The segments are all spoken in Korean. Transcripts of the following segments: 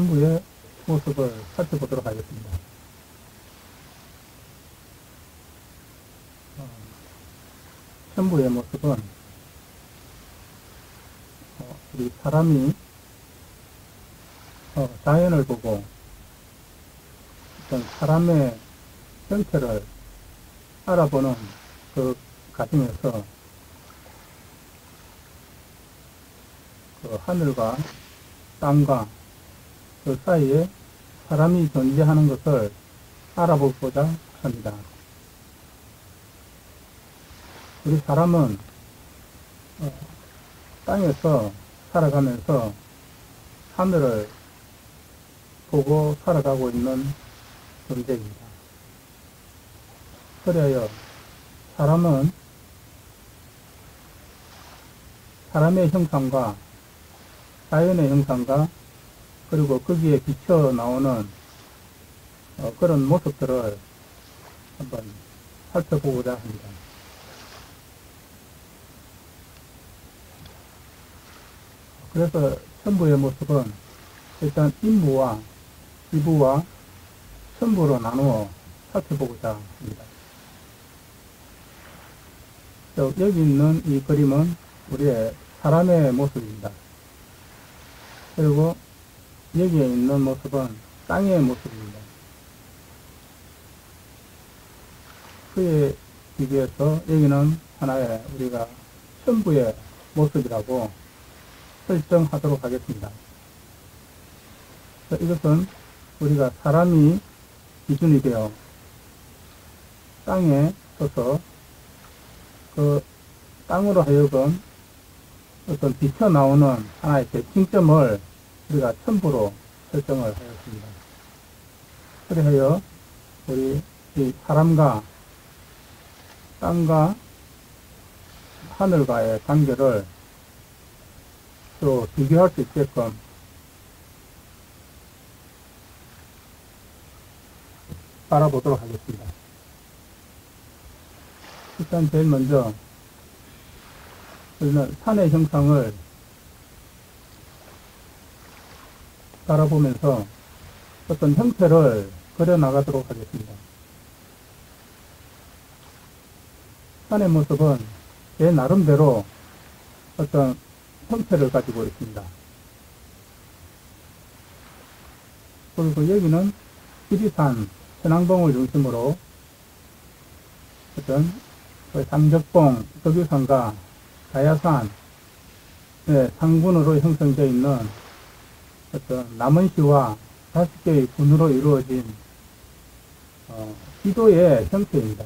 천부의 모습을 살펴보도록 하겠습니다. 천부의 모습은 우리 사람이 자연을 보고 어떤 사람의 형태를 알아보는 그 과정에서 그 하늘과 땅과 그 사이에 사람이 존재하는 것을 알아보고자 합니다. 우리 사람은 땅에서 살아가면서 하늘을 보고 살아가고 있는 존재입니다. 그래야 사람은 사람의 형상과 자연의 형상과 그리고 거기에 비쳐 나오는 그런 모습들을 한번 살펴보고자 합니다. 그래서 천부의 모습은 일단 인부와 지부와 천부로 나누어 살펴보고자 합니다. 여기 있는 이 그림은 우리의 사람의 모습입니다. 그리고 여기에 있는 모습은 땅의 모습입니다. 그에 비교해서 여기는 하나의 우리가 천부의 모습이라고 설정하도록 하겠습니다. 이것은 우리가 사람이 기준이 되어 땅에 서서 그 땅으로 하여금 어떤 비쳐 나오는 하나의 대칭점을 우리가 천부로 설정을 하였습니다. 그래야 우리 이 사람과 땅과 하늘과의 관계를 또 비교할 수 있게끔 바라보도록 하겠습니다. 일단 제일 먼저 우리는 산의 형상을 바라보면서 어떤 형태를 그려 나가도록 하겠습니다. 산의 모습은 제 나름대로 어떤 형태를 가지고 있습니다. 그리고 여기는 지리산, 천왕봉을 중심으로 어떤 삼적봉, 덕유산과 가야산 상군으로 형성되어 있는 어떤 남원시와 5개의 군으로 이루어진 지도의 형태입니다.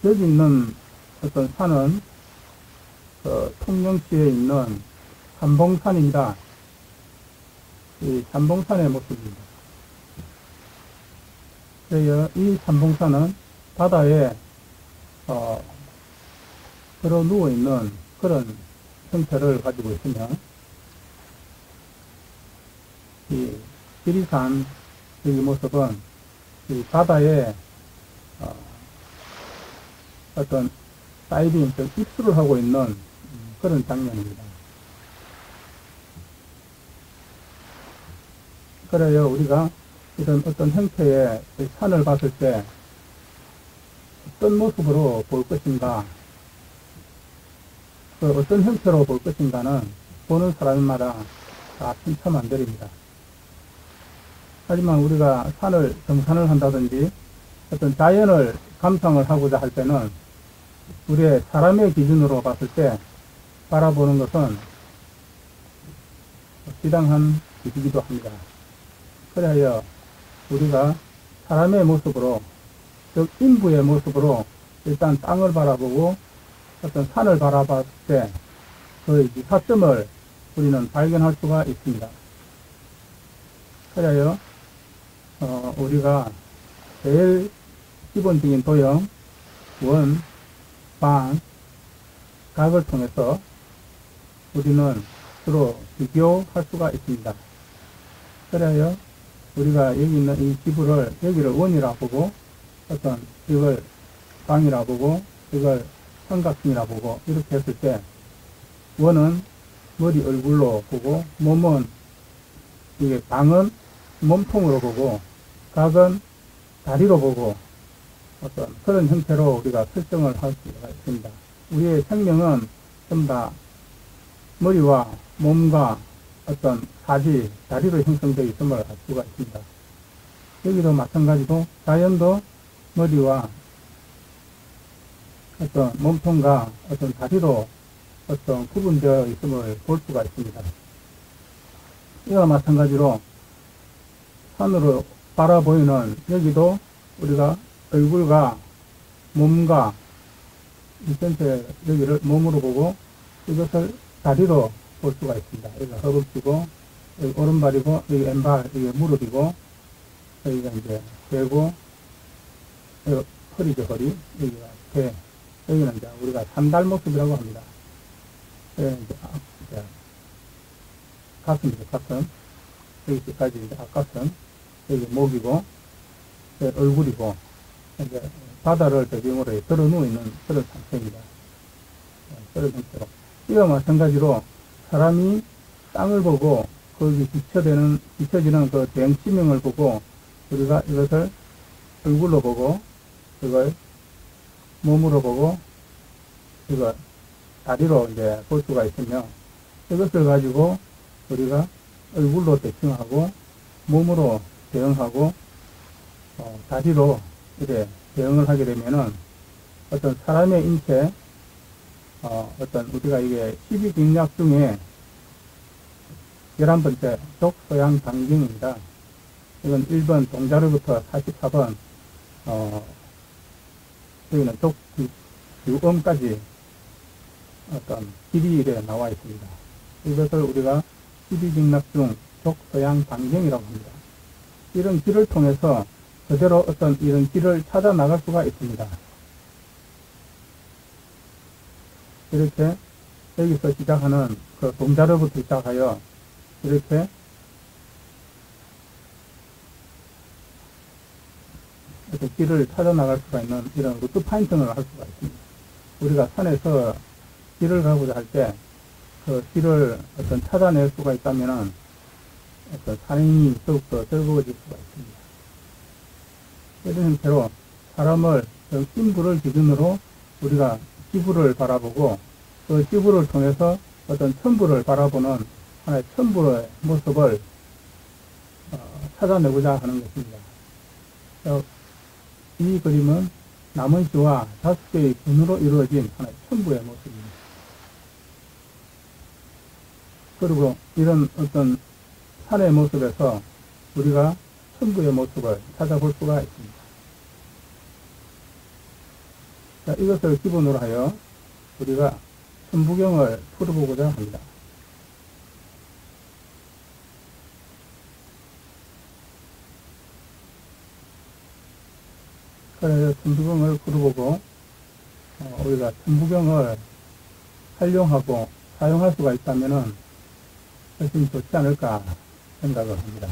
여기 있는 어떤 산은 통영시에 있는 삼봉산입니다. 이 삼봉산의 모습입니다. 이 삼봉산은 바다에 걸어 누워있는 그런 형태를 가지고 있으며, 이 지리산 여기 모습은 이 바다에 어떤 다이빙, 입수를 하고 있는 그런 장면입니다. 그래요, 우리가 이런 어떤 형태의 산을 봤을 때 어떤 모습으로 볼 것인가, 그 어떤 형태로 볼 것인가는 보는 사람마다 다 천차만별입니다. 하지만 우리가 산을 등산을 한다든지 어떤 자연을 감상을 하고자 할 때는 우리의 사람의 기준으로 봤을 때 바라보는 것은 비당한 일이기도 합니다. 그래야 우리가 사람의 모습으로, 즉 인부의 모습으로 일단 땅을 바라보고 어떤 산을 바라봤을 때 그 이사점을 우리는 발견할 수가 있습니다. 그래야 우리가 제일 기본적인 도형, 원, 방, 각을 통해서 우리는 주로 비교할 수가 있습니다. 그래야 우리가 여기 있는 이 지부를, 여기를 원이라 보고, 어떤 이걸 방이라 보고, 이걸 삼각형이라 보고, 이렇게 했을 때 원은 머리 얼굴로 보고, 몸은, 이게 방은 몸통으로 보고, 각은 다리로 보고, 어떤 그런 형태로 우리가 설정을 할 수가 있습니다. 우리의 생명은 전부 다 머리와 몸과 어떤 사지, 다리로 형성되어 있음을 알 수가 있습니다. 여기도 마찬가지로 자연도 머리와 어떤 몸통과 어떤 다리로 어떤 구분되어 있음을 볼 수가 있습니다. 이와 마찬가지로 산으로 바라보이는 여기도 우리가 얼굴과 몸과 이 전체 여기를 몸으로 보고 이것을 다리로 볼 수가 있습니다. 여기가 허벅지고 여기 오른발이고 여기 왼발, 여기 무릎이고 여기가 이제 배고 여기 허리죠, 허리. 여기가 배. 여기는 이제 우리가 산달 모습이라고 합니다. 여기 이제 가슴이죠, 가슴. 여기까지 이제 앞가슴. 여기 목이고 여기 얼굴이고 이제 바다를 배경으로 들어 누워 있는 그런 상태입니다. 그런 형태로. 이와 마찬가지로 사람이 땅을 보고 거기 비춰지는 그 대형지명을 보고 우리가 이것을 얼굴로 보고 이걸 몸으로 보고 이걸 다리로 이제 볼 수가 있으며 이것을 가지고 우리가 얼굴로 대칭하고 몸으로 대응하고 다리로 이렇게 대응을 하게 되면은 어떤 사람의 인체 어떤 우리가 이게 12경락 중에 11번째 족소양 방경입니다. 이건 1번 동자로부터 44번 여기는 족규엄까지 어떤 길이 이래 나와 있습니다. 이것을 우리가 12경락 중 족소양 방경이라고 합니다. 이런 길을 통해서 그대로 어떤 이런 길을 찾아 나갈 수가 있습니다. 이렇게 여기서 시작하는 그 동자로부터 시작하여 이렇게 길을 찾아 나갈 수가 있는 이런 루트 파인팅을 할 수가 있습니다. 우리가 산에서 길을 가고자 할 때 그 길을 어떤 찾아낼 수가 있다면은 어떤 산행이 더욱더 즐거워질 수가 있습니다. 이런 형태로 사람을 심부를 기준으로 우리가 지부를 바라보고 그 지부를 통해서 어떤 천부를 바라보는 하나의 천부의 모습을 찾아내고자 하는 것입니다. 이 그림은 나머지와 5개의 분으로 이루어진 하나의 천부의 모습입니다. 그리고 이런 어떤 산의 모습에서 우리가 천부의 모습을 찾아볼 수가 있습니다. 자, 이것을 기본으로 하여 우리가 천부경을 풀어보고자 합니다. 그래서 천부경을 풀어보고 우리가 천부경을 활용하고 사용할 수가 있다면은 훨씬 좋지 않을까 생각을 합니다.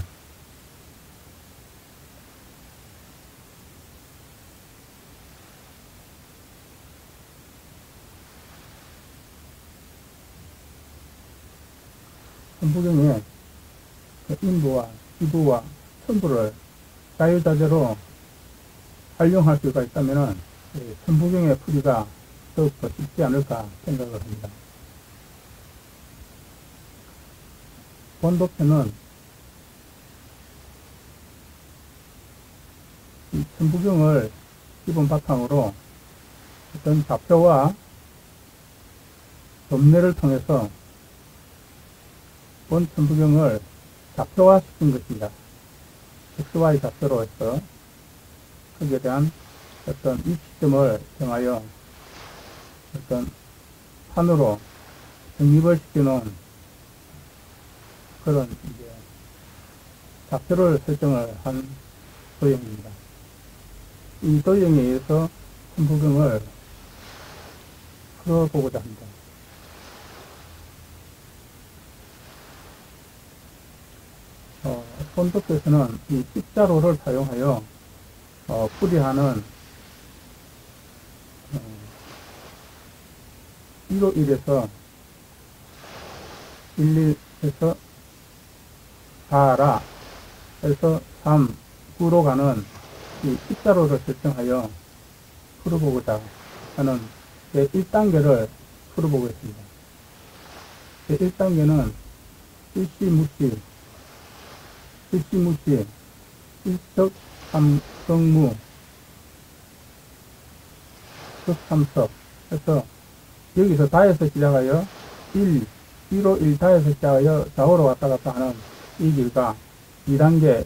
천부경에 그 인부와 기부와 천부를 자유자재로 활용할 수가 있다면 천부경의 풀이가 더욱더 쉽지 않을까 생각을 합니다. 본도표는 이 천부경을 기본 바탕으로 어떤 좌표와 점례를 통해서 본 천부경을 좌표화 시킨 것입니다. XY 좌표로 해서 거기에 대한 어떤 위치점을 정하여 어떤 판으로 정립을 시켜놓은 그런 이제 좌표를 설정을 한 도형입니다. 이 도형에 의해서 천부경을 풀어보고자 합니다. 본도표에서는 이 십자로를 사용하여 풀이하는 1호 1에서 11에서 4라 해서 3, 9로 가는 이 입자로를 설정하여 풀어보고자 하는 제 1단계를 풀어보겠습니다. 제 1단계는 일시무시, 일석 삼성무, 석삼석 해서 여기서 다에서 시작하여 1로 1다에서 시작하여 좌우로 왔다 갔다 하는 이 길과 2단계로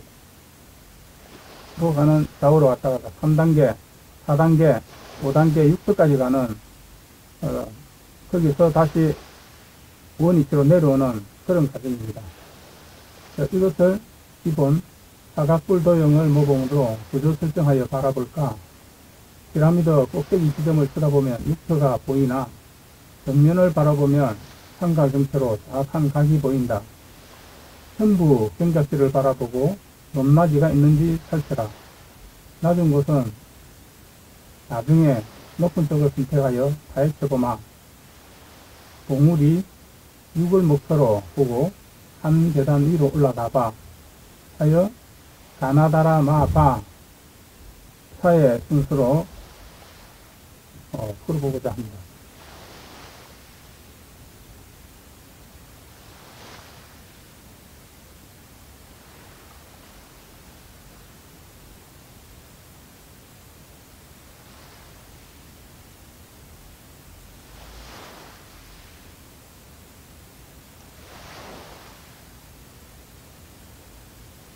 가는 좌우로 왔다 갔다 3단계, 4단계, 5단계, 6도까지 가는 거기서 다시 원위치로 내려오는 그런 과정입니다. 이것을 기본 사각불도형을 모범으로 구조 설정하여 바라볼까? 피라미드 꼭대기 지점을 쳐다보면 육터가 보이나 정면을 바라보면 삼각형태로 정확한 각이 보인다. 전부 경작지를 바라보고 높낮이가 있는지 살펴라. 낮은 곳은 나중에 높은 쪽을 선택하여 파헤쳐보마. 봉우리 6을 목표로 보고 한 계단 위로 올라가봐 하여 가나다라마바 사의 순서로 풀어보고자 합니다.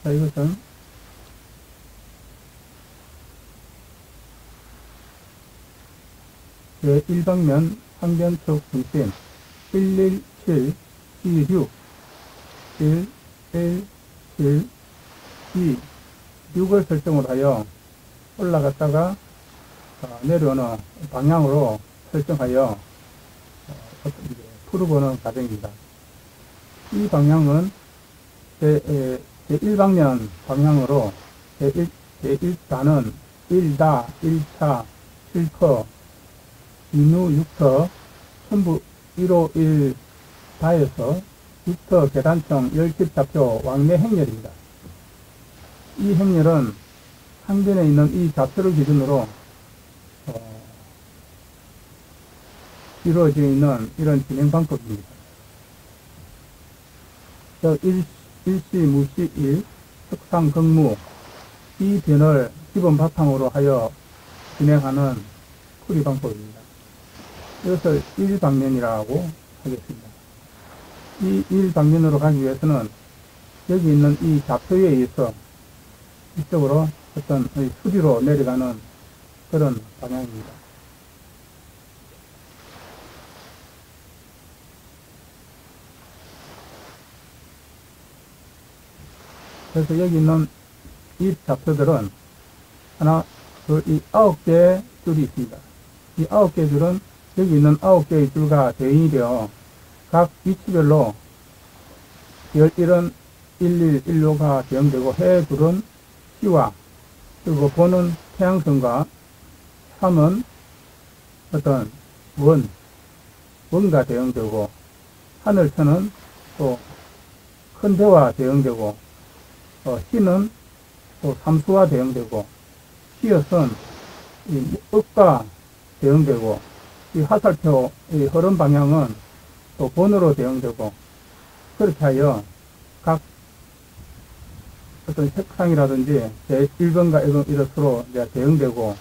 자, 이것은 제1방면 항변축 중심 117, G6, 1, 1, 7, G, 6을 설정을 하여 올라갔다가 내려오는 방향으로 설정하여 풀어보는 과정입니다. 이 방향은 제1방면 방향으로 제1단은 1다, 1차, 7터인후 6터, 전부 1호 1다에서 6터 계단청 10집 좌표 왕래 행렬입니다. 이 행렬은 항변에 있는 이 좌표를 기준으로 이루어져 있는 이런 진행 방법입니다. 일시, 무시, 일, 석상, 경무 이 변을 기본 바탕으로 하여 진행하는 풀이 방법입니다. 이것을 1방면이라고 하겠습니다. 이 1방면으로 가기 위해서는 여기 있는 이 좌표에 의해서 이쪽으로 어떤 수리로 내려가는 그런 방향입니다. 그래서 여기 있는 이 좌표들은 하나, 둘, 이 9개의 줄이 있습니다. 이 9개의 줄은 여기 있는 9개의 줄과 대응이 되어 각 위치별로 11은 11, 1로가 대응되고 해 둘은 시와 그리고 보는 태양선과 3은 어떤 원과 대응되고 하늘천은 또 큰 대와 대응되고 시는 또 삼수와 대응되고 시엇은 이 읍과 대응되고 이 화살표 이 흐름 방향은 또 번으로 대응되고 그렇게 하여 각 어떤 색상이라든지 제1번과 1번 이것으로 이제 대응되고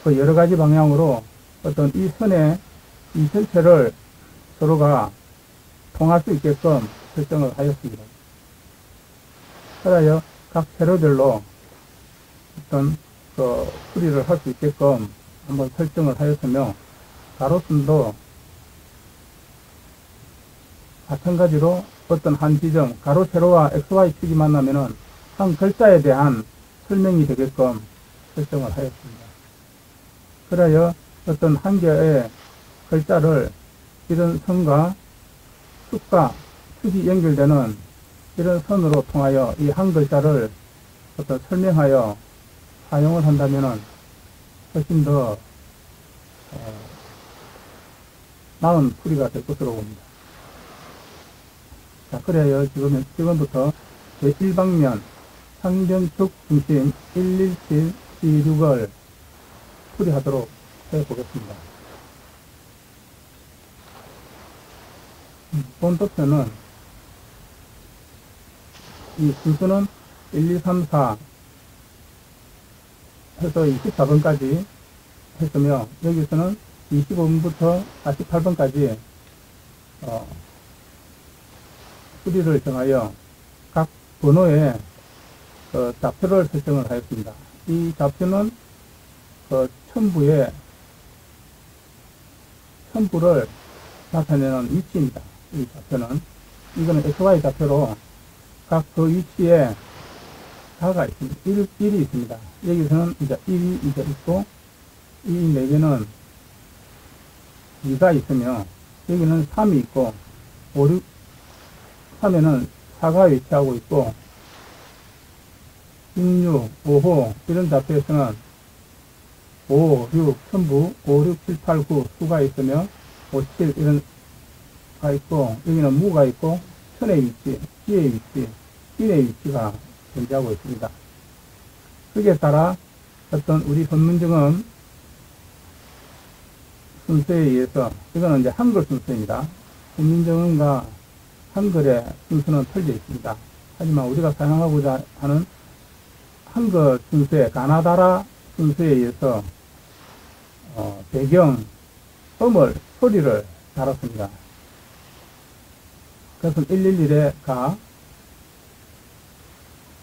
그 여러 가지 방향으로 어떤 이 선의 이 전체를 서로가 통할 수 있게끔 설정을 하였습니다. 그래야 각 세로별로 어떤 그 풀이를 할 수 있게끔 한번 설정을 하였으며 가로선도 마찬가지로 어떤 한 지점 가로 세로와 XY축이 만나면은 한 글자에 대한 설명이 되게끔 설정을 하였습니다. 그래야 어떤 한 개의 글자를 이런 선과 축과 축이 연결되는 이런 선으로 통하여 이 한 글자를 어떤 설명하여 사용을 한다면은 훨씬 더 나은 풀이가 될 것으로 봅니다. 자, 그래야 지금부터 제1방면 상변축 중심 117, 26을 풀이하도록 해보겠습니다. 본도표는 이 순서는 1, 2, 3, 4 해서 24번까지 했으며, 여기서는 25번부터 48번까지 수리를 정하여 각 번호에 좌표를 설정을 하였습니다. 이 좌표는 첨부를 나타내는 위치입니다. 이 좌표는, 이거는 XY 좌표로 각 그 위치에 가가 있습니다. 1이 있습니다. 여기서는 이제 1이 이제 있고, 이 4개는 2가 있으며, 여기는 3이 있고, 5, 6, 3에는 4가 위치하고 있고, 16, 5호, 이런 좌표에서는 5, 6, 첨부, 5, 6, 7, 8, 9 수가 있으며, 5, 7 이런 가 있고, 여기는 무가 있고, 천의 위치, 지의 위치, 인의 위치가 존재하고 있습니다. 거기에 따라 어떤 우리 선문증은 순서에 의해서, 이거는 이제 한글 순서입니다. 선문증과 한글의 순서는 틀려 있습니다. 하지만 우리가 사용하고자 하는 한글 순서의 가나다라 순서에 의해서 배경 소리를 달았습니다. 그래서 111에 가,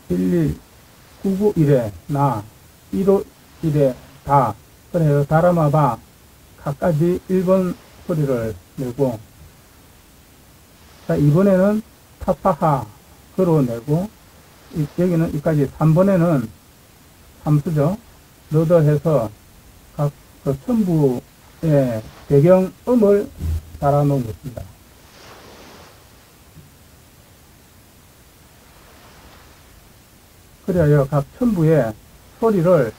11991에 나, 151에 다, 그래서 다라마바 각까지 1번 소리를 내고, 자, 이번에는 타파하 그로 내고, 여기는 여기까지 3번에는 함수죠. 너더해서 각 그 첨부의 배경음을 달아놓은 것입니다. 그래야 각 첨부에 소리를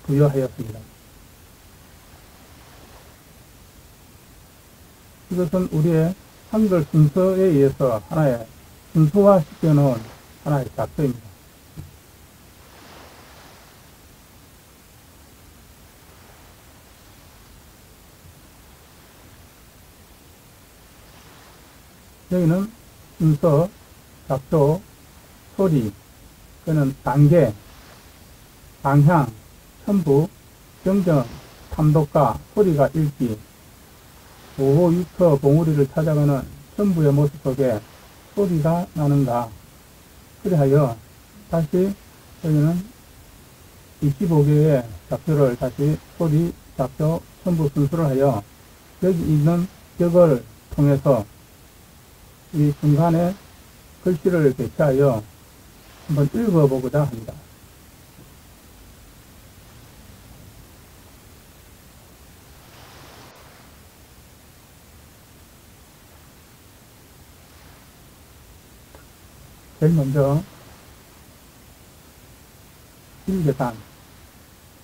부여하였습니다. 이것은 우리의 한글 순서에 의해서 하나의 순서화시켜놓은 하나의 작서입니다. 여기는 순서, 작조, 소리, 그는 단계, 방향, 첨부, 경정, 탐독가, 소리가 읽기, 5호 6터 봉우리를 찾아가는 첨부의 모습 속에 소리가 나는가. 그리하여 다시 여기는 25개의 좌표를 다시 소리, 좌표, 첨부 순서를 하여 여기 있는 격을 통해서 이 중간에 글씨를 배치하여 한번 읽어보고자 합니다. 제일 먼저 1계단,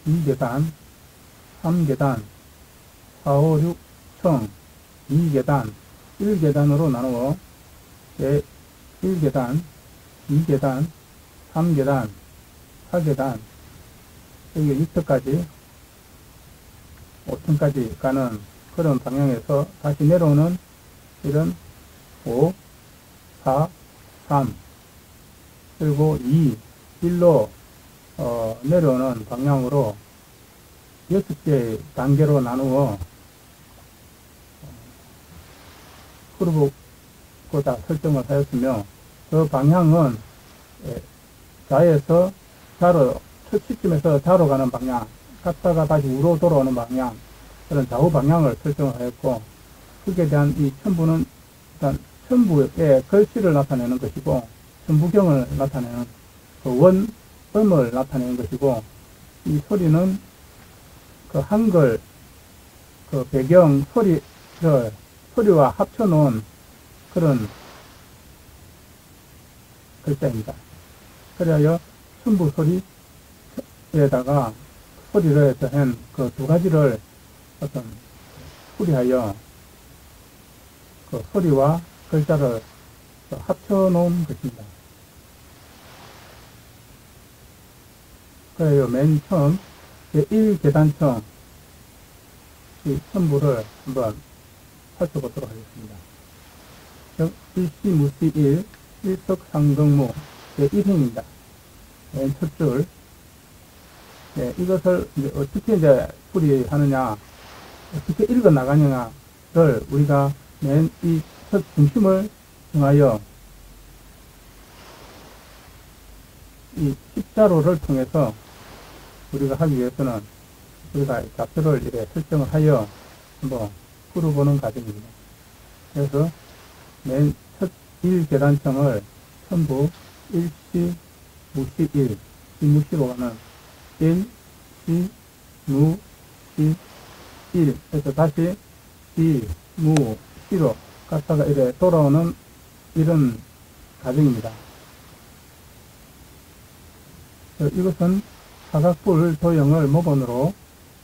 2계단, 3계단, 4, 5, 6, 청, 2계단, 1계단으로 나누어 1계단, 2계단, 3계단, 4계단, 여기 6층까지, 5층까지 가는 그런 방향에서 다시 내려오는 이런 5, 4, 3, 그리고 2, 1로 내려오는 방향으로 6개의 단계로 나누어 그룹보다 설정을 하였으며, 그 방향은 좌에서 좌로, 첫 시점에서 좌로 가는 방향, 갔다가 다시 우로 돌아오는 방향, 그런 좌우 방향을 설정을 하였고, 거기에 대한 이 첨부는 일단 첨부의 글씨를 나타내는 것이고, 첨부경을 나타내는 그 원음을 나타내는 것이고, 이 소리는 그 한글 그 배경 소리와 합쳐놓은 그런 글자입니다. 그래야 첨부 소리에다가 소리를 더한 그 두 가지를 어떤 풀이하여 그 소리와 글자를 합쳐놓은 것입니다. 그래요. 맨 처음 제1계단청 이 첨부를 한번 살펴보도록 하겠습니다. 일시무시 1, 일석상등무 제1행입니다. 맨 첫 줄. 네, 이것을 이제 어떻게 이제 풀이하느냐, 어떻게 읽어 나가느냐를 우리가 맨 이 첫 중심을 정하여 이 십자로를 통해서 우리가 하기 위해서는 우리가 값표를 이렇게 설정을 하여 한번 풀어보는 과정입니다. 그래서 맨 첫 1계단청을 전부 일시, 무시 1, 시무시로 가는 1, 시, 무, 시, 1. 그래서 다시 시, 무, 시로 가사가 이렇게 돌아오는 이런 과정입니다. 이것은 사각뿔 도형을 모본으로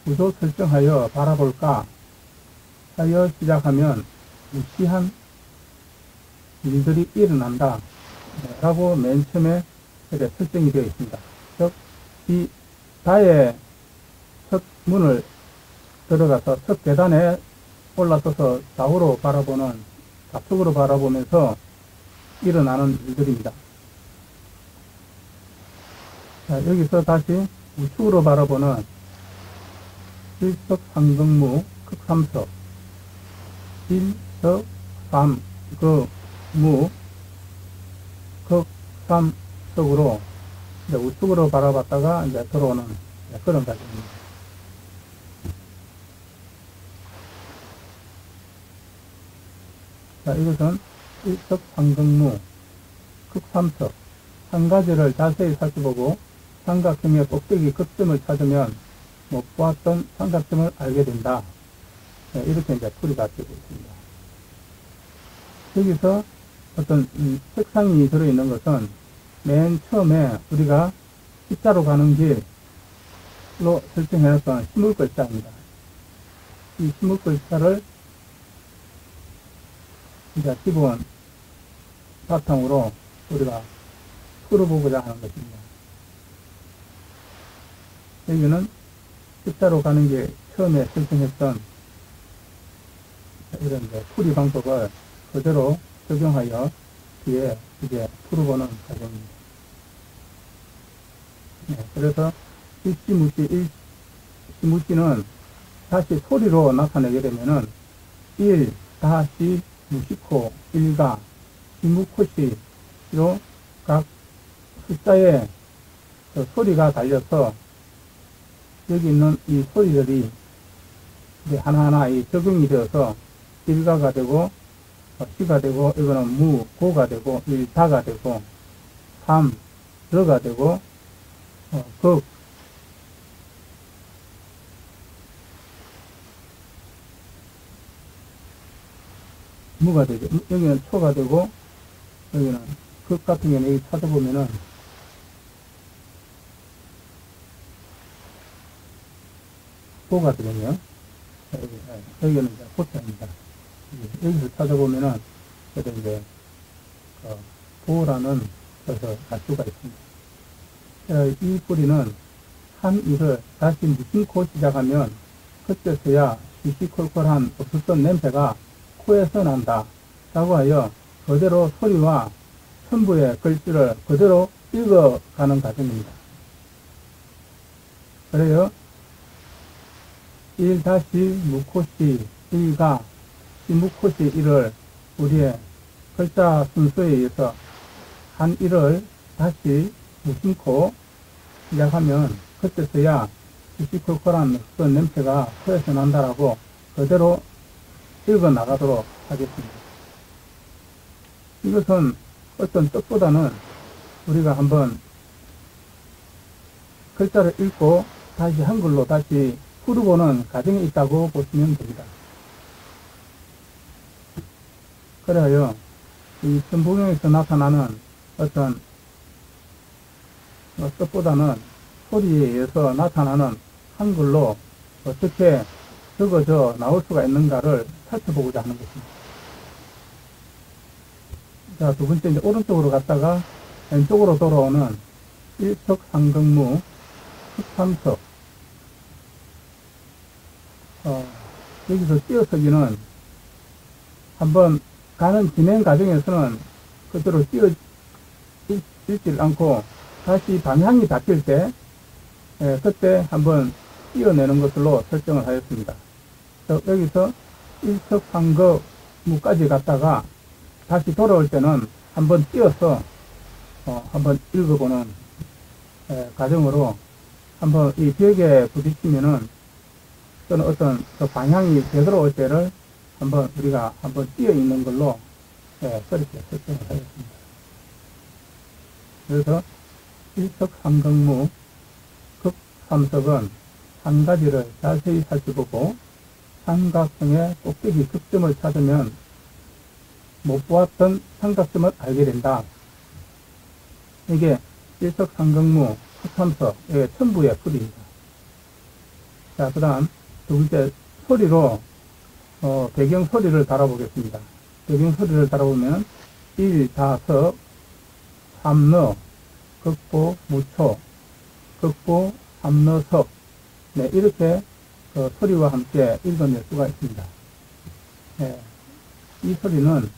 구조 설정하여 바라볼까 하여 시작하면 무시한 일들이 일어난다 라고 맨 처음에 이렇게 설정이 되어 있습니다. 즉, 이 다의 첫 문을 들어가서 첫 계단에 올라서서 좌우로 바라보는, 좌측으로 바라보면서 일어나는 일들입니다. 자, 여기서 다시 우측으로 바라보는 일석상등무 극삼석, 일석삼 무 극삼석으로 이제 우측으로 바라봤다가 이제 들어오는 그런 과정입니다. 자, 이것은 일석상등무 극삼석, 한 가지를 자세히 살펴보고 삼각형의 꼭대기 극점을 찾으면 못 보았던 삼각점을 알게 된다. 네, 이렇게 이제 풀이가 되고 있습니다. 여기서 어떤 색상이 들어있는 것은 맨 처음에 우리가 십자로 가는 길로 설정해놨던 시물글자입니다. 이 시물글자를 이제 기본 바탕으로 우리가 풀어보고자 하는 것입니다. 여기는 십자로 가는 게 처음에 설정했던 이런 풀이 방법을 그대로 적용하여 뒤에 이제 풀어보는 과정입니다. 네, 그래서 일시무시는 다시 소리로 나타내게 되면은 1, 다시, 무시코, 일가, 시무코시로 각 숫자에 그 소리가 달려서 여기 있는 이 소리들이 이제 하나하나 적용이 되어서 일가가 되고, 시가 되고, 이거는 무, 고가 되고, 일다가 되고, 삼, 러가 되고, 극, 무가 되죠. 여기는 초가 되고, 여기는 극 같은 경우는 여기 찾아보면은 고가거든요. 여기는 이제 고자입니다. 여기서 찾아보면은, 그래도 이제, 고라는 것을 알 수가 있습니다. 이 뿌리는 한 일을 다시 무심코 시작하면, 그때서야 시시콜콜한 없었던 냄새가 코에서 난다. 라고 하여, 그대로 소리와 첨부의 글씨를 그대로 읽어가는 과정입니다. 그래요. 1 다시 무코시 1가 시무코시 1을 우리의 글자 순서에 의해서 한 1을 다시 무심코 시작하면 그때서야 시시콜콜한 어떤 냄새가 코에서 난다라고 그대로 읽어 나가도록 하겠습니다. 이것은 어떤 뜻보다는 우리가 한번 글자를 읽고 다시 한글로 다시 풀어보는 과정이 있다고 보시면 됩니다. 그래요. 이 천부경에서 나타나는 어떤 뜻보다는 소리에 의해서 나타나는 한글로 어떻게 적어져 나올 수가 있는가를 살펴보고자 하는 것입니다. 자, 두 번째 이제 오른쪽으로 갔다가 왼쪽으로 돌아오는 일석삼극무 흑삼석. 여기서 띄어서기는 한번 가는 진행 과정에서는 그대로 띄어있질 않고 다시 방향이 바뀔 때, 그때 한번 띄어내는 것으로 설정을 하였습니다. 여기서 일석삼극무까지 갔다가 다시 돌아올 때는 한번 띄어서 한번 읽어보는 과정으로 한번 이 벽에 부딪히면은 또는 어떤 그 방향이 되돌아올 때를 한번 우리가 한번 띄어 있는 걸로 그렇게 설정을 하였습니다. 그래서 일석삼극무 극삼석은 한 가지를 자세히 살펴보고 삼각형의 꼭대기 극점을 찾으면 못 보았던 삼각점을 알게 된다. 이게 일석삼극무 극삼석의 첨부의 풀이입니다. 자, 그 다음 두 번째 소리로 배경 소리를 달아보겠습니다. 배경 소리를 달아보면 일다석 삼너 극보 무초 극보 삼너석 이렇게 소리와 함께 읽어낼 수가 있습니다. 이 소리는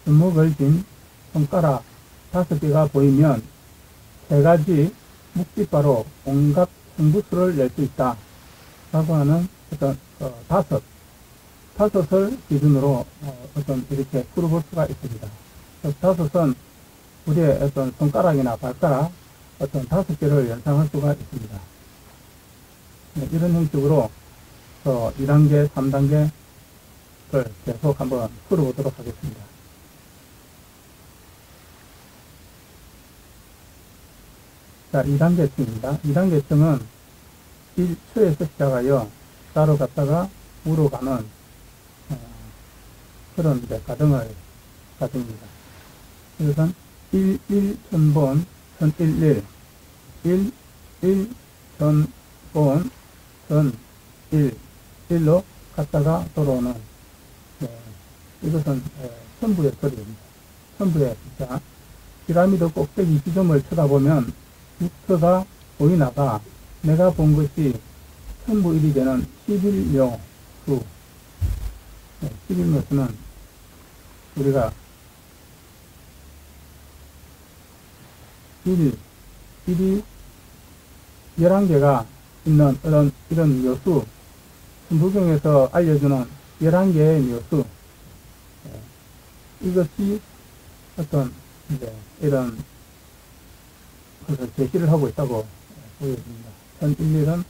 주먹을 쥔 손가락 5개가 보이면 3가지 묵직바로 온갖 승부수를 낼 수 있다 라고 하는 어떤 다섯을 기준으로 어떤 이렇게 풀어볼 수가 있습니다. 다섯은 우리의 어떤 손가락이나 발가락 어떤 5개를 연상할 수가 있습니다. 이런 형식으로 2단계, 3단계를 계속 한번 풀어보도록 하겠습니다. 자, 2단계층입니다. 2단계층은 1초에서 시작하여 따로 갔다가 우로 가는 그런 이제 과정입니다. 그래서 1, 1, 천본, 천, 1, 1, 1, 1, 천본, 천, 1, 1로 갔다가 돌아오는, 이것은 천부의 소리입니다. 천부의, 자, 피라미드 꼭대기 지점을 쳐다보면 육터가 보이나가 내가 본 것이 천부 1이 되는 11묘 수. 11묘 수는 우리가 1이 11개가 있는 이런 묘수, 천부경에서 알려주는 11개의 묘수, 이것이 어떤 이제 이런 것을 제시를 하고 있다고 보여집니다. 1011은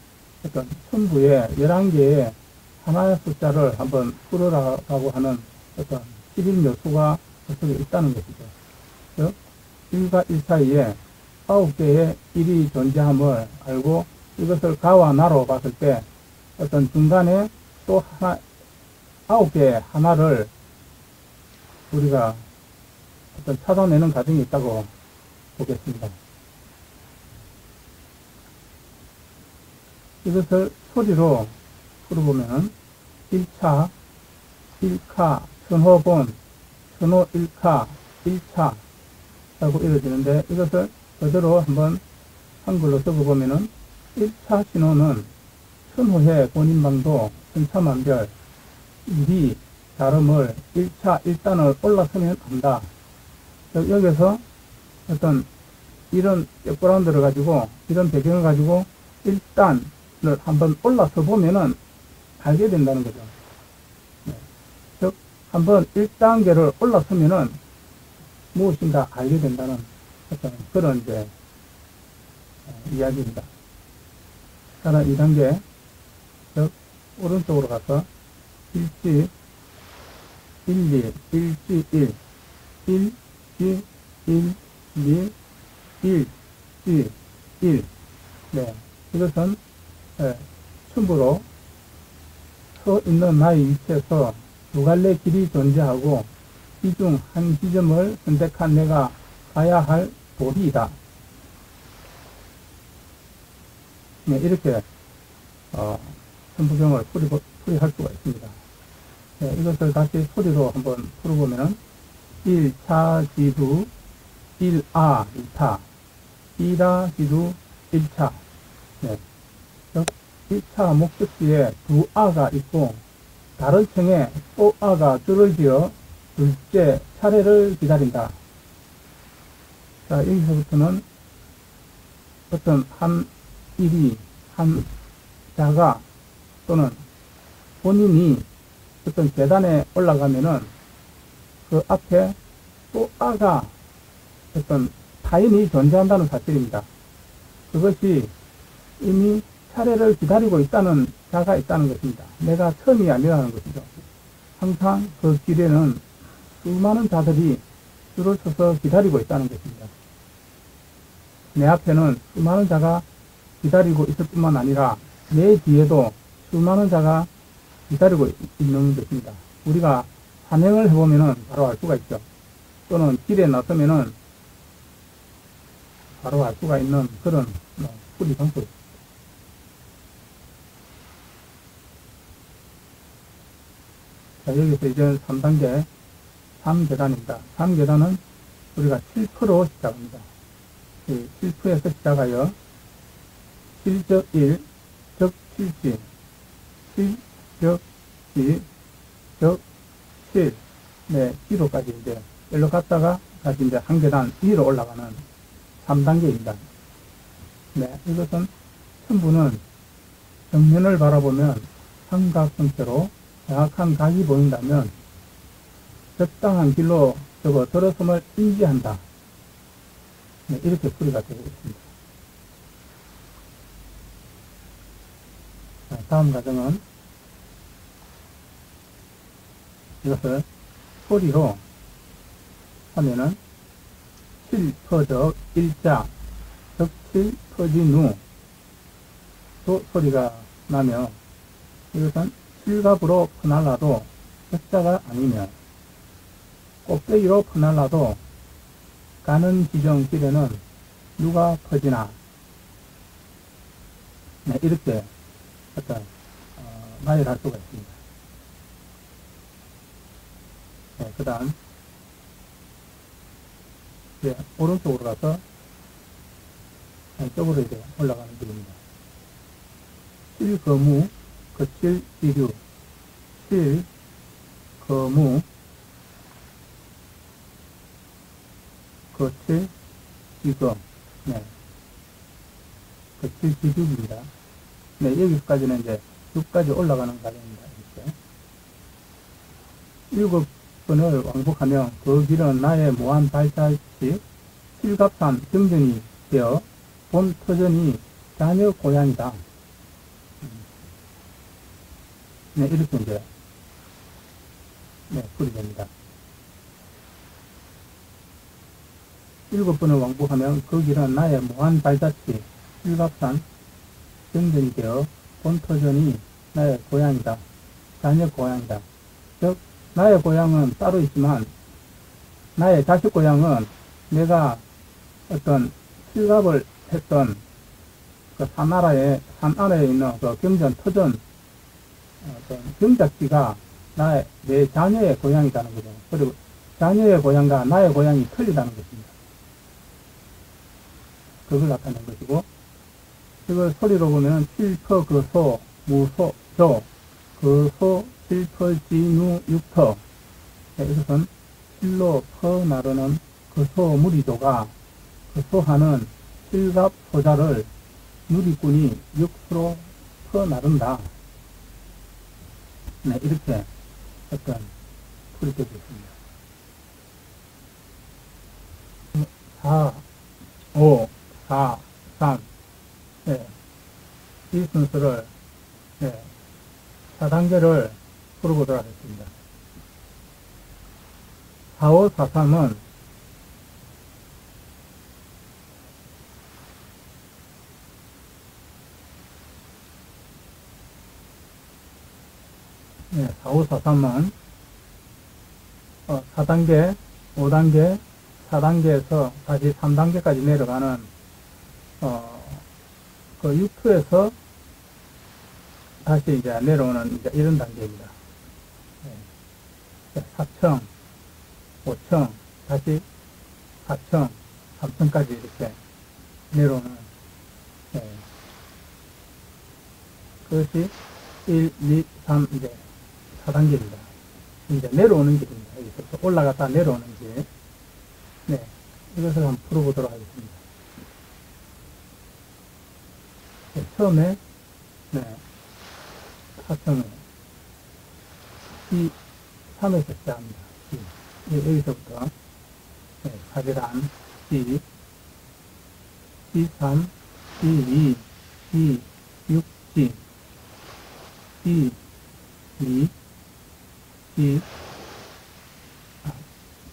어떤 천부의 11개의 하나의 숫자를 한번 풀어라고 하는 어떤 11묘수가 그쪽에 있다는 것이죠. 즉, 1과 1 사이에 9개의 1이 존재함을 알고 이것을 가와 나로 봤을 때 어떤 중간에 또 하나, 9개의 하나를 우리가 어떤 찾아내는 과정이 있다고 보겠습니다. 이것을 소리로 풀어보면 1차, 1카, 천호본, 천호 1카, 1차 라고 이루어지는데 이것을 그대로 한번 한글로 적어보면은 1차 신호는 천호의 본인방도 천차만별 1이 다름을 1차 1단을 올라서면 한다. 여기서 어떤 이런 백그라운드를 가지고 이런 배경을 가지고 1단을 한번 올라서 보면은 알게 된다는 거죠. 즉 한번 1단계를 올라서면은 무엇인가 알게 된다는 어떤 그런 이제 이야기입니다. 따라 2단계 즉 오른쪽으로 가서 일지 1, 2, 일지 1, 1, 2, 1, 2, 1, 2, 1 이것은 춤으로 서 있는 나의 위치에서 두 갈래 길이 존재하고 이 중 한 지점을 선택한 내가 가야 할 도리이다. 이렇게 천부경을 풀이할 수가 있습니다. 이것을 다시 소리로 한번 풀어보면 1차 지두 1아 2타 2라 지두 1차. 네. 즉 1차 목적지에 두 아가 있고 다른 층에 또 아가 줄을 지어 둘째 차례를 기다린다. 자, 여기서부터는 어떤 한 일이, 한 자가 또는 본인이 어떤 계단에 올라가면은 그 앞에 또 아가 어떤 타인이 존재한다는 사실입니다. 그것이 이미 차례를 기다리고 있다는 자가 있다는 것입니다. 내가 처음이 아니라는 것이죠. 항상 그 길에는 수많은 자들이 줄을 서서 기다리고 있다는 것입니다. 내 앞에는 수많은 자가 기다리고 있을 뿐만 아니라 내 뒤에도 수많은 자가 기다리고 있는 것입니다. 우리가 산행을 해보면은 바로 알 수가 있죠. 또는 길에 나서면은 바로 알 수가 있는 그런 뿌리 방법. 자, 여기서 이제 3단계 3계단입니다. 3계단은 우리가 7%로 시작합니다. 7%에서 시작하여 7적 1, 적 7지, 7적 2, 적 7, 네, 2로까지 이제, 일로 갔다가 다시 이제 한 계단 위로 올라가는 3단계입니다. 네, 이것은 천부는 정면을 바라보면 삼각 형태로 정확한 각이 보인다면 적당한 길로 들어섬을 인지한다. 네, 이렇게 풀이가 되고 있습니다. 자, 다음 과정은 이것을 소리로 하면은 7퍼적 1자 적칠 퍼진우 또 소리가 나며 이것은 실갑으로 퍼날라도 적자가 아니며 꼭대기로 퍼날라도 가는 지정길에는 누가 퍼지나. 네, 이렇게 어떤 말을 할 수가 있습니다. 네, 그 다음 이제 오른쪽으로 가서 왼쪽으로 이제 올라가는 길입니다. 실거무 거칠 이류 실거무 거칠 지금 네, 거칠 지죽입니다. 네, 여기까지는 이제 6까지 올라가는 과정입니다. 이렇게 7번을 왕복하면 그 길은 나의 무한 발자취 실갑산 정전이 되어 본 터전이 자녀 고향이다. 네, 이렇게 이제 네, 풀이됩니다. 7번을 왕복하면 그 길은 나의 무한 발자취 실갑산 정전이 되어 본 터전이 나의 고향이다. 자녀 고향이다. 즉 나의 고향은 따로 있지만 나의 자식 고향은 내가 어떤 실갑을 했던 그 산 아래에 있는 그 경전 터전 경작지가 내 자녀의 고향이라는 거죠. 그리고 자녀의 고향과 나의 고향이 틀리다는 것입니다. 그걸 나타낸 것이고, 이걸 소리로 보면 칠퍼 그소 무소 조 그소 칠퍼 지누 육터. 네, 이것은 실로 퍼 나르는 그소 무리조가 그소하는 실갑 소자를 누리꾼이 육수로 퍼 나른다. 네, 이렇게 어떤 풀이 되고 있습니다. 4, 5, 4, 3, 네, 이 순서를, 네, 4단계를 풀어보도록 하겠습니다. 4, 5, 4, 3은 네, 4, 5, 4, 3은 4단계, 5단계, 4단계에서 다시 3단계까지 내려가는 그 6투에서 다시 이제 내려오는 이제 이런 단계입니다. 네. 4층, 5층, 다시 4층, 3층까지 이렇게 내려오는, 네. 그것이 1, 2, 3, 이제 4단계입니다. 이제 내려오는 길입니다. 여기서 올라갔다 내려오는 길. 네. 이것을 한번 풀어보도록 하겠습니다. 네, 처음에, 네. 4층에 C3에서 시작합니다. 여기서부터, 네, 사계단 C, C3, C2, C6, C, C2, C,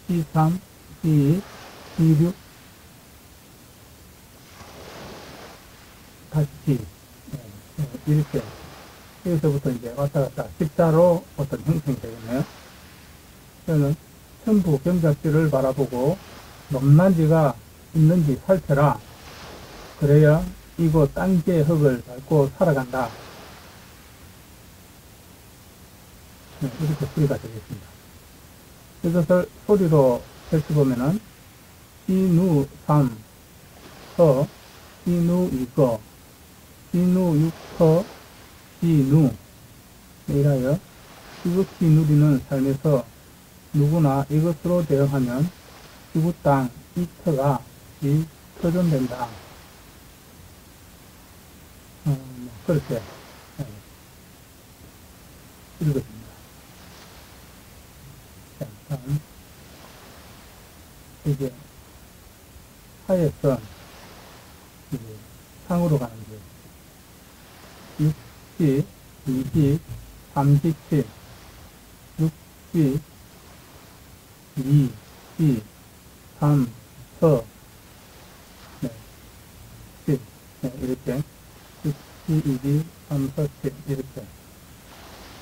C3, C2, C6, 다시 C. 네, 이렇게. 여기서부터 이제 왔다 갔다 십자로 어떤 형성이 되겠네요. 저는 천부 경작지를 바라보고 높낮이가 있는지 살펴라. 그래야 이곳 땅지의 흙을 밟고 살아간다. 네, 이렇게 소리가 되겠습니다. 이것을 소리로 펼쳐보면은 시누 3, 서, 시누 2거, 시누 6허, 시누. 이라여 지극히 누리는 삶에서 누구나 이것으로 대응하면 지구 땅 이터가 터전된다. 그렇게 읽어줍니다. 자, 다음 이제 하에서 이제 상으로 가는 길 60, 20, 37, 60, 2, 2, 3, 4, 네, 10, 네, 이렇게 60, 2, 3, 4, 7 이렇게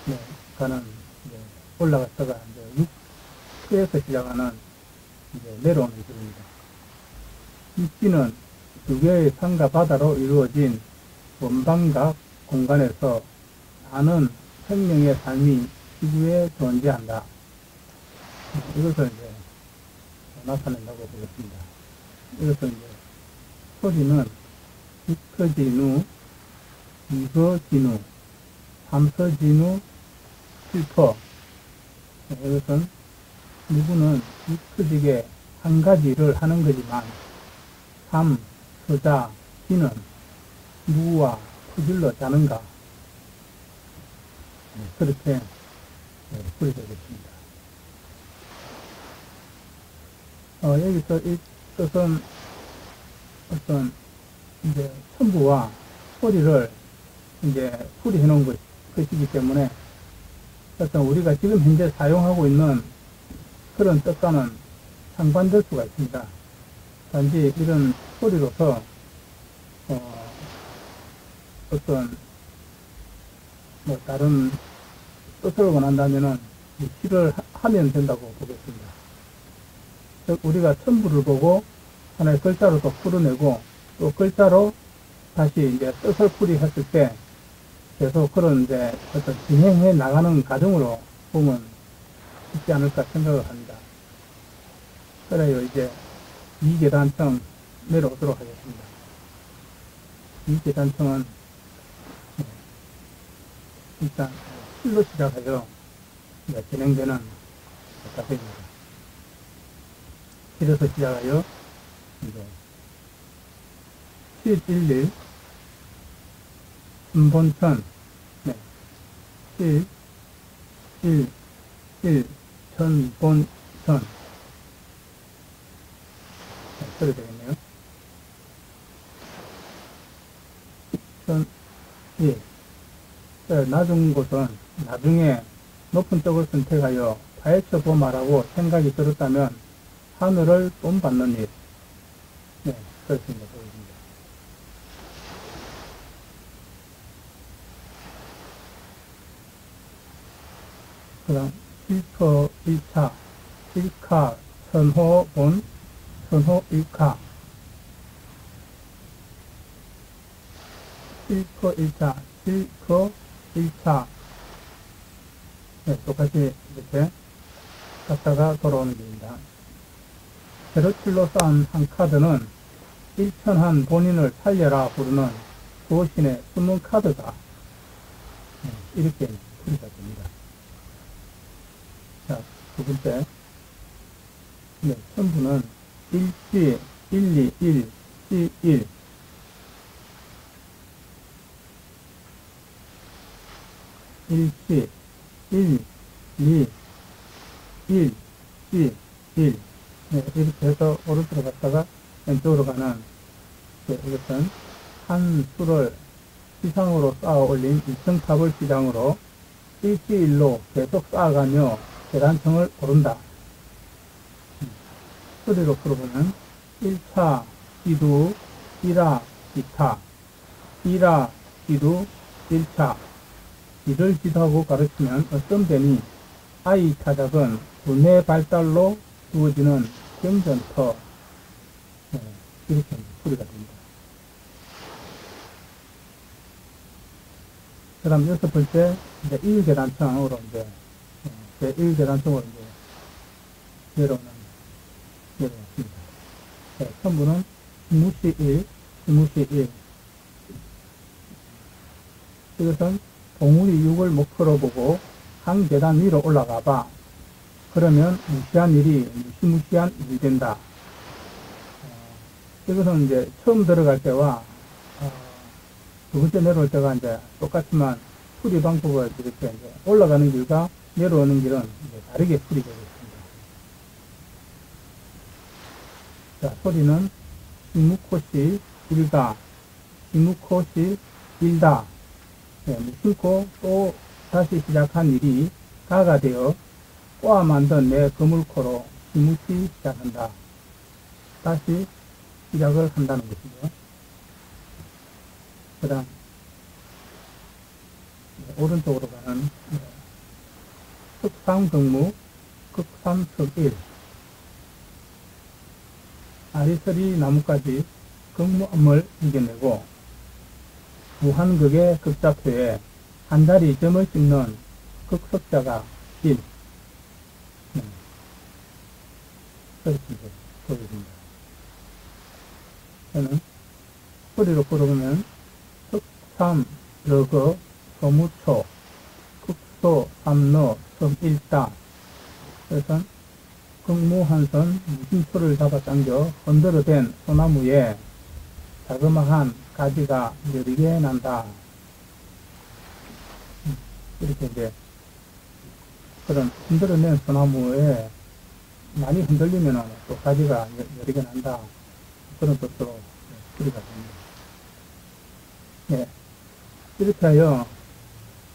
네, 가는 이제 올라갔다가 이제 6에서 시작하는 이제 내려오는 길입니다. 이 길은 두 개의 산과 바다로 이루어진 원방각 공간에서 많은 생명의 삶이 지구에 존재한다. 이것을 이제 나타낸다고 보겠습니다. 이것을 이제 소리는 이커진우, 이거진우, 삼서진우, 실퍼. 이것은 누구는 이커지게 한 가지 일을 하는 거지만 삼, 서자, 진은 누구와 퍼질러 자는가. 그렇게 풀이 되겠습니다. 여기서 이 뜻은 어떤 이제 천부와 소리를 이제 풀이해 놓은 것이기 때문에 어떤 우리가 지금 현재 사용하고 있는 그런 뜻과는 상반될 수가 있습니다. 단지 이런 소리로서 어떤 뭐 다른 뜻을 원한다면은 시를 하면 된다고 보겠습니다. 즉 우리가 천부를 보고 하나의 글자로 또 풀어내고 또 글자로 다시 이제 뜻을 풀이했을 때 계속 그런 이제 어떤 진행해 나가는 과정으로 보면 있지 않을까 생각을 합니다. 그래요. 이제 2계단층 내려오도록 하겠습니다. 2계단층은 일단 실로 시작하여 진행되는 카페입니다. 실에서 시작하여 이제 711 순본천, 네, 7, 1, 1, 천본천. 네, 그래 되겠네요. 천, 예. 낮은 곳은 나중에 높은 쪽을 선택하여 파헤쳐 보마라고 생각이 들었다면 하늘을 본받는 일. 네, 그렇습니다. 보여줍니다. 그 다음, 1터 1차, 1카, 선호본, 선호 1카. 1터 1차, 1터 1차. 네, 똑같이 이렇게 갔다가 돌아오는 길입니다. 페러칠로 쌓은 한 카드는 일천한 본인을 살려라 부르는 도신의 숨은 카드다. 이렇게 풀이가 됩니다. 자, 두 번째. 네, 천부는 1시, 1, 2, 1, C, 1. 일시, 1, 2, 1, C, 1. 네, 이렇게 해서 오른쪽으로 갔다가 왼쪽으로 가는, 네, 이것은 한 수를 시상으로 쌓아 올린 2층탑을 시장으로 일시일로 계속 쌓아가며 계단층을 오른다. 소리로 풀어보면 1차 기두 1화 2타 1화 기두 1차 이를 지도하고 가르치면 어떤 뱀이 아이 타작은 두뇌 발달로 주어지는 경전터. 네, 이렇게 풀이가 됩니다. 그 다음 여섯 번째, 이제 1계단층으로 제 1계단층으로 내려왔습니다. 네, 천부는 무시 1, 무시 1. 이것은 봉우리 6을 목표로 보고 한 계단 위로 올라가 봐. 그러면 무시한 일이 무시무시한 일이 된다. 이것은 이제 처음 들어갈 때와 두 번째 내려올 때가 이제 똑같지만 풀이 방법을 이렇게 이제 올라가는 길과 내려오는 길은 이제 다르게 풀이 되겠습니다. 자, 소리는 이무코시 일다, 이무코시 일다. 네, 무심코 또 다시 시작한 일이 가가 되어 꼬아 만든 내 그물코로 이무시 시작한다. 다시 시작을 한다는 것이죠. 그 다음, 오른쪽으로 가는 극상정무, 극삼석일. 아리서리 나무까지 극무암을 이겨내고 무한극의 극작표에 한 자리 점을 찍는 극석자가 1. 그렇게 보여줍니다. 저는 소리로 풀어보면 극삼, 러거, 소무초, 극소, 삼러, 섬일다. 그래서 극무한선 무심초를 잡아당겨 흔들어댄 소나무에 자그마한 가지가 여리게 난다. 이렇게 이제 그런 흔들어낸 소나무에 많이 흔들리면 또 가지가 여리게 난다. 그런 뜻으로 풀이가 됩니다. 네. 이렇게 하여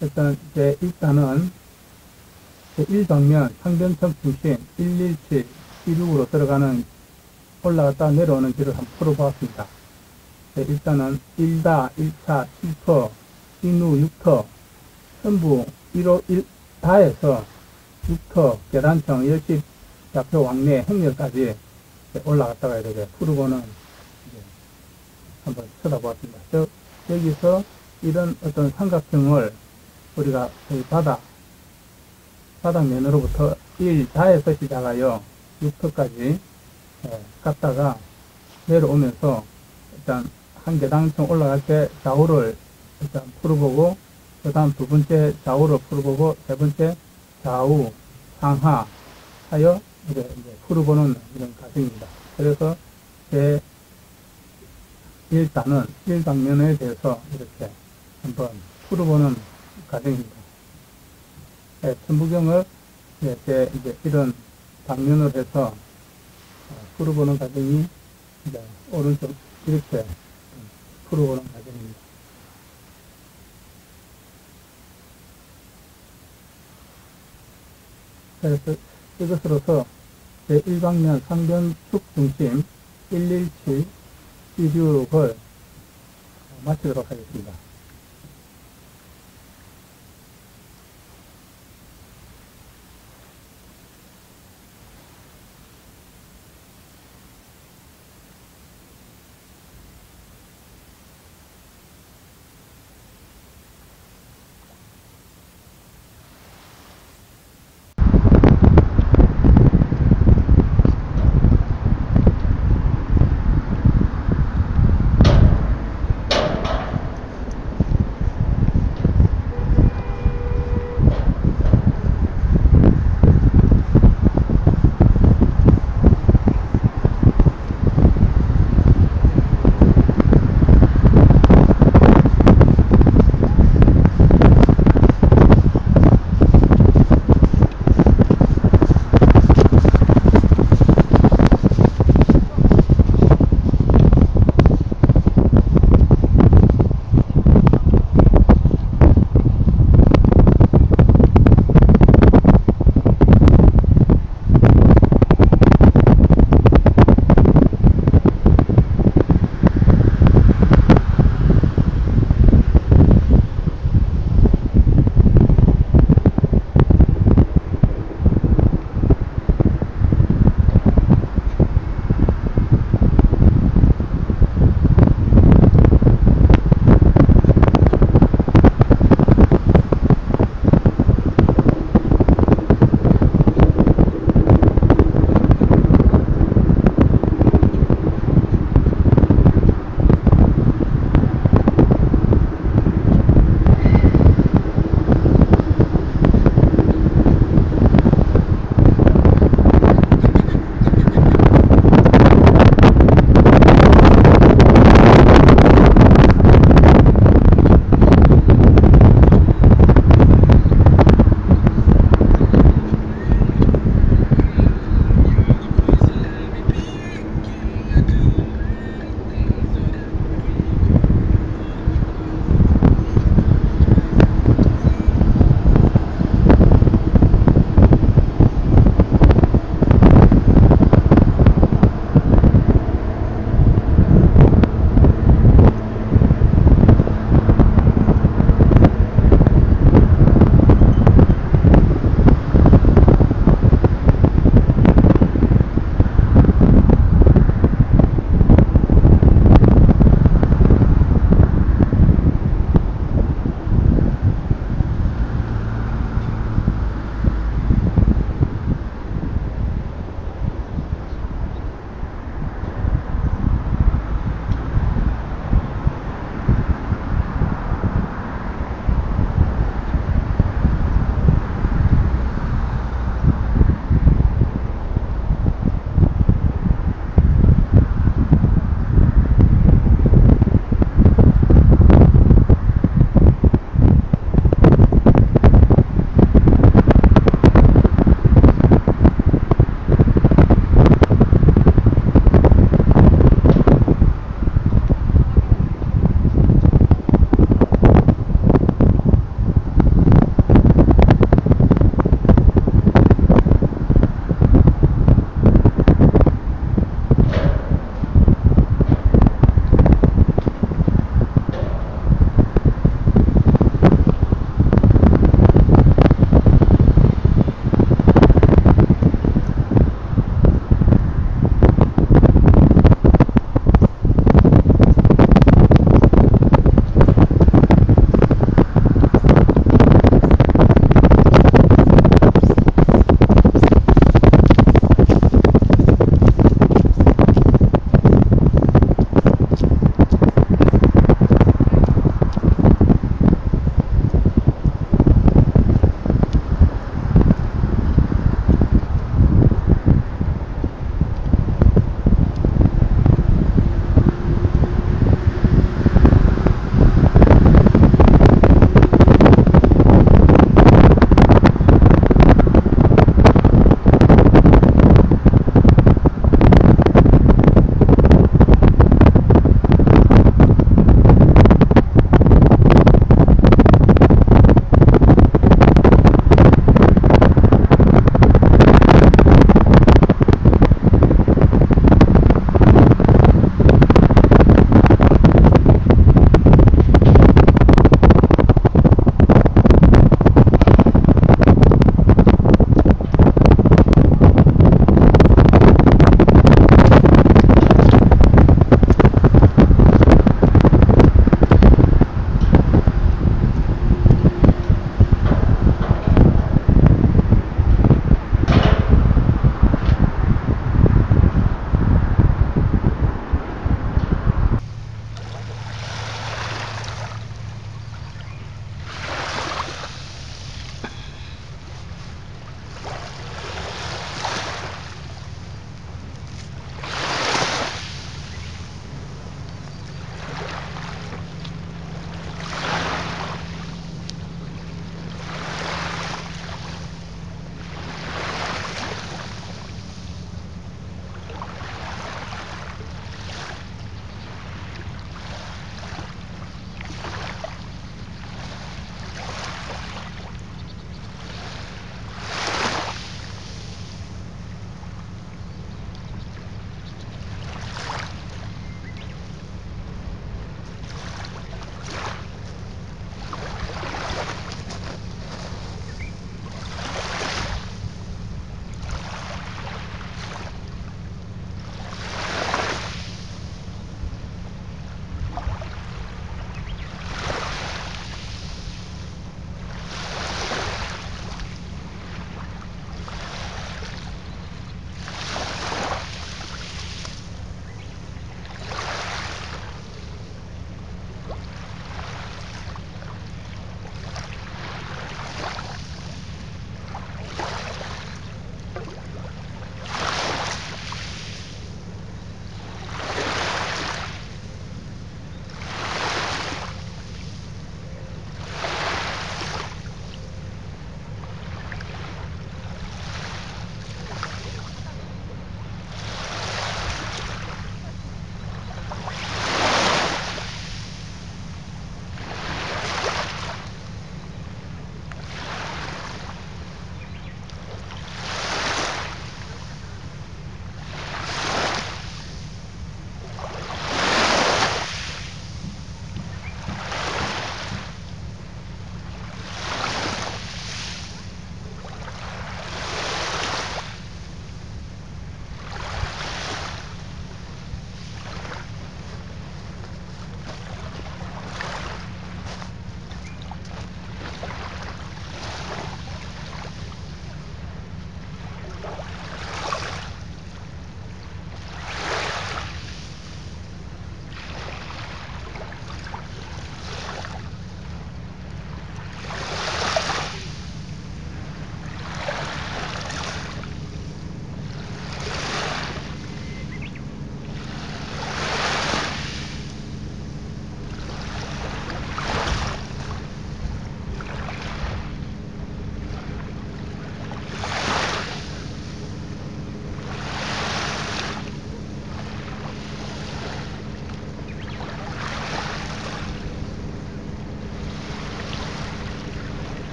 일단 이제 일단은 제1방면 상변청 중심 117, 16으로 들어가는 올라갔다 내려오는 길을 한번 풀어보았습니다. 일단은 1다, 1차, 7터, 직루 6터, 전부 1호 1다에서 6터, 계단청, 10시 좌표 왕래 행렬까지 올라갔다가 이렇게 풀어보는 한번 쳐다보았습니다. 여기서 이런 어떤 삼각형을 우리가 바닥면으로부터 1다에서 시작하여 6터까지 갔다가 내려오면서 일단 한 계단층 올라갈 때 좌우를 일단 풀어보고 그 다음 두 번째 좌우를 풀어보고 세 번째 좌우 상하 하여 이제 풀어보는 이런 과정입니다. 그래서 제 1단은 1방면에 대해서 이렇게 한번 풀어보는 과정입니다. 천부경을 이제 이런 방면으로 해서 풀어보는 과정이 이제 오른쪽 이렇게 풀어보는 과정입니다. 그래서 이것으로서 제1방면 상변축 중심 117 16을 마치도록 하겠습니다.